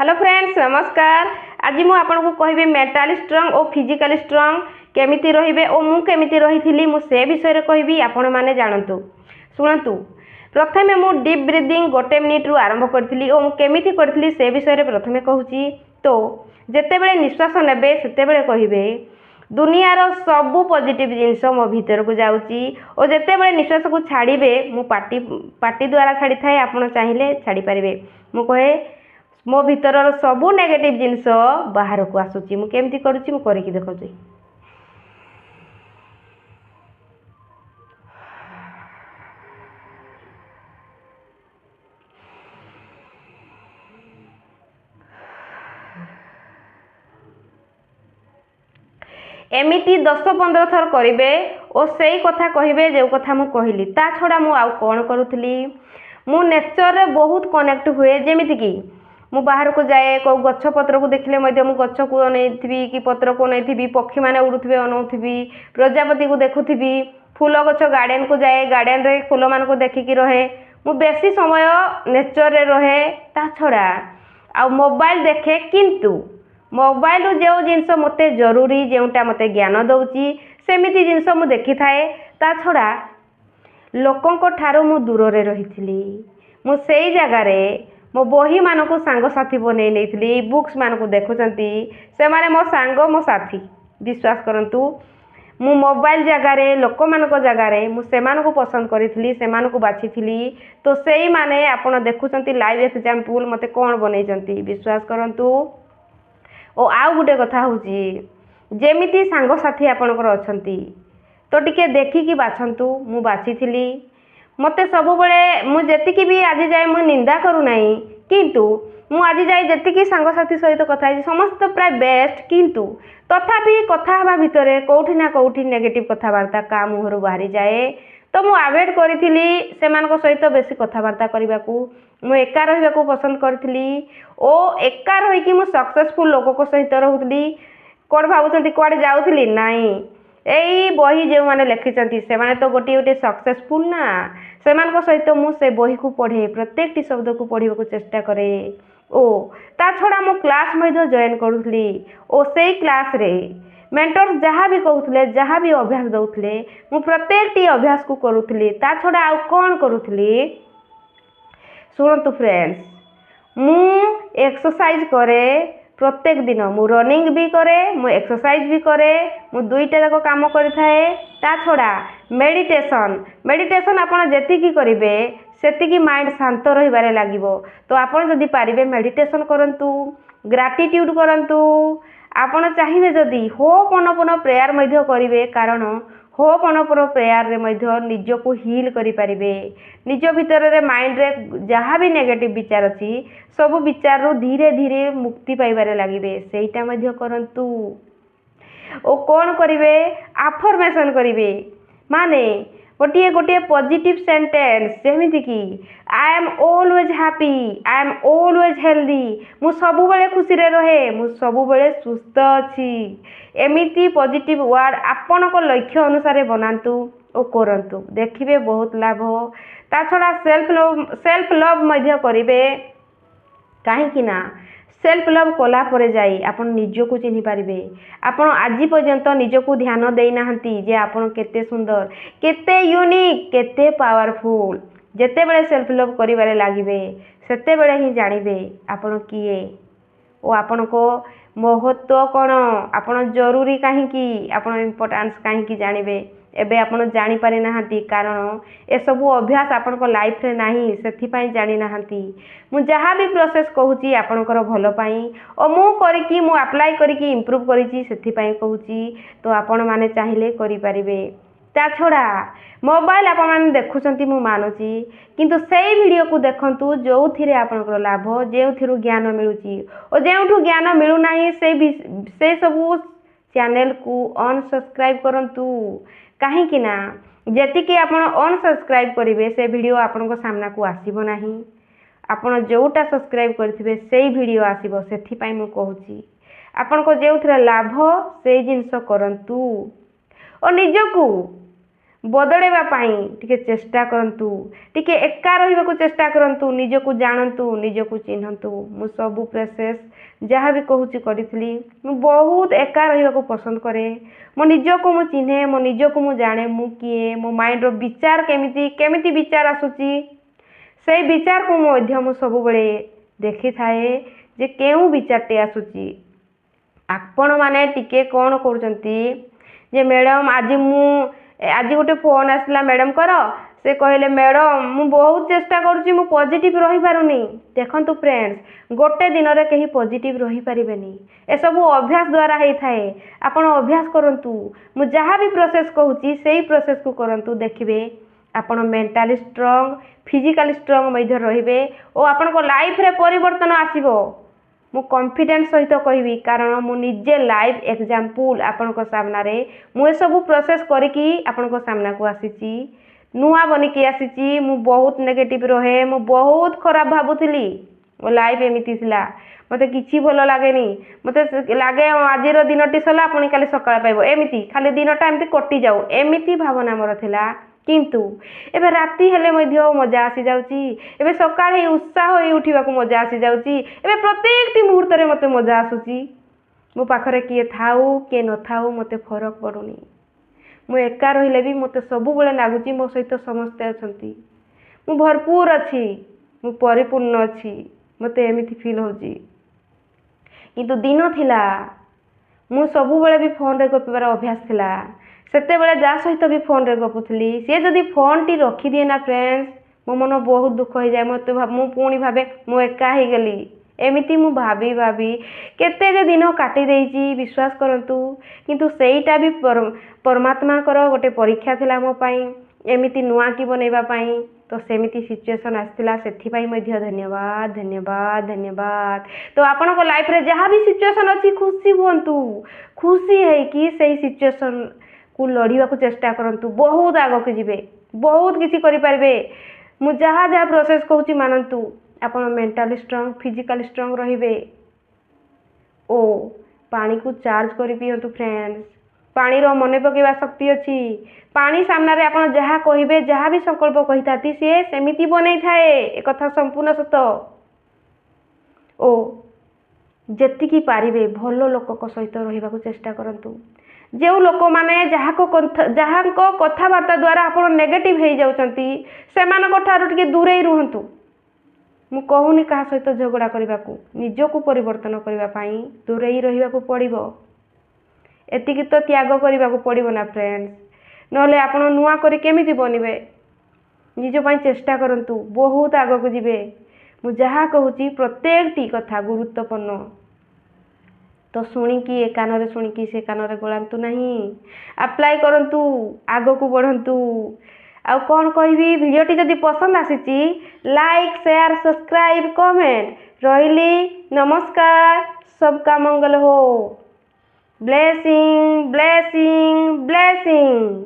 Hello friends नमस्कार। आज मु आपको कहबी मेंटली स्ट्रांग और फिजिकली स्ट्रांग केमिति रहिबे और मु केमिति रहिथिली मु से विषय रे कहबी आपण माने जानतु सुनतु। प्रथमे मु डीप ब्रीदिंग गोटे मिनिट रु आरंभ करथिली और मु केमिति करथिली से विषय रे प्रथमे कहूची। तो जेते बेले निश्वास नेबे सेते बेले कहिबे दुनिया रो सबु पॉजिटिव जिनस मो भीतर को जाउची और जेते बेले निश्वास को छाड़ीबे मु पाटी द्वारा छाड़ी थाए आपण चाहिले छाड़ी परिबे। मु कहे मो भीतर सबू नेगेटिव जिनस बाहर को आसूची मु केमती करूची मु करके देखुची। एमिति 10-15 थर करिवे और सही कथा कहिबे जो कथा मु कहली ता छड़ा मु आउ कोन करूथली। मु नेचर रे बहुत कनेक्ट हुए जेमिति की मु बाहर को जाए को गछ पत्र को देखले मध्य मु गछ को अनैथिबी कि पत्र को अनैथिबी पक्षी माने उड़ुथिबे अनौथिबी प्रजापति को देखुथिबी फूल गछ गार्डन को जाए गार्डन रे फूल मान को देखिकी रहे मु बेसी समय नेचर रे रहे। ता छड़ा आ मोबाइल देखे किंतु मोबाइल रो जो जिनस मते जरूरी जेउटा मते ज्ञान दउची सेमिति जिनस मु देखि थाए। ता छड़ा लोकंको ठारो मु दूर रे रहिथिली मु सेई जगह रे मो बही मान को सांग साथी बनै नैथिली बुक्स मान को देखुचंती से माने मो सांग मो साथी विश्वास करंतु मु मोबाइल जगह रे लोक मान को जगह रे मु से मान को पसंद करिथिली से मान को बाछिथिली। तो सेई माने आपण देखुचंती लाइव एग्जांपल मते कोन बनैचंती विश्वास करंतु। ओ आउ गुटे कथा होची जेमिति सांग साथी आपणकर अछंती तो टिके देखिकी बाछंतु मु बाछिथिली मते सबु बेले मु जेतिकी भी आज जाए मु निंदा करू नाही किंतु मु आज जाए जेतिकी सांग साथी सहित कथा है समस्त प्राय बेस्ट किंतु तथापि कथा हवा भितरे कोठी ना कोठी नेगेटिव कथावार्ता का मुहरु बाहरी जाए। तो मु अवॉइड करिथिली सेमानक सहित बेसी कथावार्ता करबाकू मु एका रहिबाकू पसंद करथिली ओ एका रही कि मु सक्सेसफुल लोक सहित रहुथिली। कोड भाबुचंती कोड जाउथिली नाही एई बही जे माने लिखिचंती से माने तो गोटी गोटी सक्सेसफुल ना सेमानक सहित मु से बही को पढ़े प्रत्येकटी शब्द को पढ़िबाकू चेष्टा करे। ओ ता छड़ा मु क्लास मध्ये जॉइन करूथली ओ सेई क्लास रे मेंटर्स जहाँ भी कहूथले जहाँ भी अभ्यास दउथले मु प्रत्येकटी अभ्यास को करूथली। ता छड़ा आउ कोन करूथली सुनतु फ्रेंड्स मु एक्सरसाइज करे प्रत्येक दिन मु रनिंग भी करे मु एक्सरसाइज भी करे मु दुईटा जाक काम करि थाए। ता छड़ा मेडिटेशन आपण जेतिकी करिवे सेतिकी माइंड शांत रहिबारे लागिवो। तो आपण जदि पारिबे मेडिटेशन करंतु ग्रैटिट्यूड करंतु आपण चाहिए जदि होपनपन प्रेयर मध्य करिवे कारण होपनपन प्रेयर रे मध्य निज को हील करि पारिबे निज भीतर रे माइंड रे जहाँ भी नेगेटिव विचार अछि सब विचार रो धीरे धीरे मुक्ति पाइबारे लागिबे सेटा मध्य करंतु। ओ कोन करिवे अफर्मेशन करिवे माने गोटे गोटे पॉजिटिव सेंटेंस जेमिति की I am always happy I am always healthy मु सबु बेले खुशी रे रहे मु सबु बेले सुस्थ अछि एमिति पॉजिटिव वर्ड आपण को लक्ष्य अनुसार बनांतु ओ करंतु देखिबे बहुत लाभ। ता छड़ा सेल्फ लव मध्य करिवे काहे कि ना सेल्फ लव कला परे जाई आपण निज को चिन्हि पारिबे। आपण आज पर्यंत निज को ध्यान देई नाहंती जे आपण केते सुंदर केते यूनिक केते पावरफुल जेते बेले सेल्फ लव करिवारे लागिबे सेते बेले ही जानिबे आपण किए ओ आपण को महत्व कोन आपण जरूरी काहे कि आपण इंपोर्टेंस काहे कि जानिबे एबे आपण जानि पारि नाहंती कारण ए सबु अभ्यास आपण को लाइफ रे नाही सेथि पई जानि नाहंती। मु जहाँ भी प्रोसेस कहूची आपणकर भल पाई और मु करिकी मु अप्लाई करिकी इंप्रूव करिची सेथि पई कहूची तो आपण माने चाहिले करि परिबे। ता छड़ा मोबाइल आपण माने देखुचंती मु मानुची किंतु सेई वीडियो को देखंतु जोथिरे आपणकर लाभ जेउथिरु ज्ञान मिलुची और जेउठु ज्ञान मिलु नाही से सबु चैनल को अनसब्सक्राइब करंतु काहे कि ना जेतिकी आपण अनसब्सक्राइब करिवे से वीडियो आपण को सामना को आसीबो नाही आपण जोटा सब्सक्राइब करथिबे सेई वीडियो आसीबो सेथि पई मु कहूची आपण को जेउथिरे लाभ सेई जिंस करंतु और निजकू बदलैवा टिके चेष्टा करंतु, टिके एका रहिबाकु चेष्टा करंतु, निजकु जानंतु, निजकु चिन्हंतु। मु सबु प्रोसेस जहाँ भी कहूची करिथली, मु बहुत एका रहिबाकु पसंद करे। मो निजकु मु चिन्हे, मो निजकु मु जाने मु किए, मो माइंड रो विचार केमिति केमिति विचार आसुची, सेई विचार को मु सबु बेले देखि थाए जे केउ विचारटे आसुची। आपण माने टिके कोन करूचंती जे मैडम आज गोटे फोन आसला मैडम कर, से कहले मैडम मु बहुत चेष्टा करूची मु पॉजिटिव रही पारुनी। देखंतु फ्रेंड्स, गोटे दिन रे कहीं पॉजिटिव रही पारिबेनी, ए सब अभ्यास द्वारा हेई थाए। आपण अभ्यास करंतु, मु जहाँ भी प्रोसेस कहूची सेही प्रोसेस को करंतु, देखिबे आपण मेंटली स्ट्रांग, फिजिकली स्ट्रांग मध्य रहिबे और आपण को लाइफ रे परिवर्तन आसीबो। मु कॉन्फिडेंस सहित कहबी, कारण मु निजे लाइव एग्जांपल आपण को सामना रे मु ए सब प्रोसेस करिकी आपण को सामना को आसीची, नुआ बनिकी आसीची। मु बहुत नेगेटिव रहे, मु बहुत खराब भाबुथिली, मो लाइफ एमिति थिला, मते किछि भलो लागेनी, मते लागे आजिर दिनटी सला पुणी काली सकाळ पाइबो, एमिति खाली दिनटा एमिति कटि जाऊ, एमिति भावना मोर थिला। किंतु एबे राति हेले मध्य मजा आसी जाउची, एबे सकाळे उत्साह होई उठिबाकू मजा आसी जाउची, एबे प्रत्येकटी मुहूर्त रे मते मजा आसुची। मो पाखरे किए थाऊ के न थाऊ मते फरक पडुनी, मु एका रहिले भी मते सबु बेले लागुची मो सहित समस्ते अछंती, मु भरपूर अछि, मु परिपूर्ण अछि, मते एमिति फील होची। किंतु दिन थिला मु सबु बेले भी फोन रे गपिबार अभ्यास थिला, सेते बेले जा सहित भी फोन रे गपुथली, से जदि फोन टी रखी दिए ना फ्रेंड्स, मो मन बहुत दुख हो जाए। मते मु पुणी भाबे मु एका ही गेली, एमिति मु भाबी भाबी केते जे दिन काटी देइची, विश्वास करंतु। किंतु सेईटा भी परमात्मा कर गोटे परीक्षा थिला मो पई, एमिति नुआ की बनेबा पई। तो सेमिति सिचुएशन आसथिला, सेथि पई मध्य धन्यवाद धन्यवाद धन्यवाद। तो आपण को लाइफ रे जहाँ भी सिचुएशन अछि, खुशी हुंतु, खुशी है कि सही सिचुएशन को लड़िबा को चेष्टा करंतु, बहुत आगो के जिबे, बहुत किछि करि पारबे। मु जहाँ जहाँ प्रोसेस कहूची मानंतु, आपण मेंटली स्ट्रांग, फिजिकली स्ट्रांग रहिबे। ओ पानी को चार्ज करि पियंतु फ्रेंड्स, पानी रो मने पकेबा शक्ति अछि। पानी सामना रे आपण जहाँ कहिबे, जहाँ भी संकल्प कहिताती, से सेमिति बनै थाए, ए कथा संपूर्ण सत। ओ जेतिकी पारिबे भलो लोक सहित रहिबा को चेष्टा करंतु। जो लोक माने जहाँ को कथाबार्ता द्वारा आप नेगेटिव हो जाउचंती, सेमानक ठारू टिके दूरे रुहंतु। मु कहूनी कहा सहित झगड़ा करने को, निजको परिवर्तन करने दूरे रहा पड़ो। एतिकी तो त्याग करने को पड़ो ना फ्रेंड्स, नहले आपण नुआ करी केमिति बनबे। निज पई चेष्टा करंतु, बहुत आगक जिबे। मु जहाँ कहूची प्रत्येकटी कथा गुरुत्वपूर्ण, तो शुणिकी ए कान शुणिकी से कान गलांतु नहीं, अप्लाई करंतु, आग को बढ़ंतु। आउ कौन कहबी, वीडियोटी जदि पसंद आसीची लाइक शेयर सब्सक्राइब कमेंट रहिली। नमस्कार, सबका मंगल हो। Blessing blessing blessing.